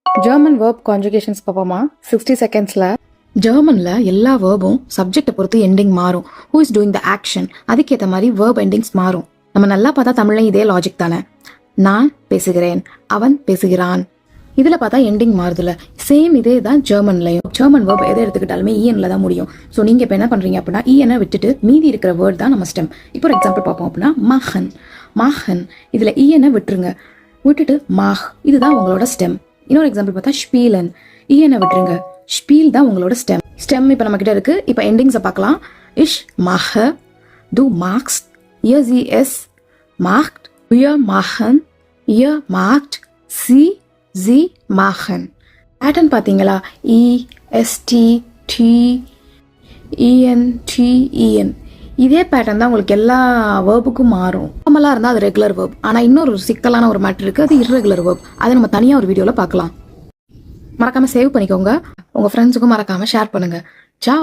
German verb கான்ஜுகேஷன்ஸ் பார்ப்போமா 60 செகண்ட்ஸில். ஜெர்மனில் எல்லா வேர்பும் சப்ஜெக்டை பொறுத்து எண்டிங் மாறும். Who is doing the action, அதுக்கேற்ற மாதிரி வேர்ப் எண்டிங்ஸ் மாறும். நம்ம நல்லா பார்த்தா தமிழ்ல இதே லாஜிக் தானே. நான் பேசுகிறேன், அவன் பேசுகிறான். இதில் பார்த்தா எண்டிங் மாறுதுல. சேம் இதே தான் ஜெர்மன்லையும். ஜெர்மன் வேர்ப் எதை எடுத்துக்கிட்டாலுமே இஎன்ல தான் முடியும். ஸோ நீங்கள் இப்போ என்ன பண்ணுறீங்க அப்படின்னா இஎனை விட்டுட்டு மீதி இருக்கிற வேர்ட் தான் நம்ம ஸ்டெம். இப்போ ஒரு எக்ஸாம்பிள் பார்ப்போம் அப்படின்னா மாஹன். மாஹன் இதில் இஎனை விட்டுருங்க, விட்டுட்டு மாஹ், இதுதான் உங்களோட ஸ்டெம். இன்னொரு எக்ஸாம்பிள் பார்த்தா ஸ்பீலன். இஎனை விட்டுருங்க, ஸ்பீல் தான் உங்களோட ஸ்டெம். ஸ்டெம் இப்போ நம்ம கிட்ட இருக்கு. இப்போ எண்டிங்ஸை பார்க்கலாம். இஷ் மாஹ, டு மார்க்ஸ், இயர் சி எஸ் மார்க்ட், wir machen, ihr macht, sie machen. Pattern பார்த்தீங்களா? E S T T E N T E N. இதே பேட்டர்ன் தான் உங்களுக்கு எல்லா வேர்புக்கும் மாறும். நார்மலாக இருந்தால் அது ரெகுலர் வேர்ப். ஆனால் இன்னொரு சிக்கலான ஒரு மேட்டர் இருக்குது, அது இர்ரெகுலர் வேர்ப். அதை நம்ம தனியாக ஒரு வீடியோவில் பார்க்கலாம். மறக்காமல் சேவ் பண்ணிக்கோங்க. உங்கள் ஃப்ரெண்ட்ஸுக்கும் மறக்காமல் ஷேர் பண்ணுங்கள். சா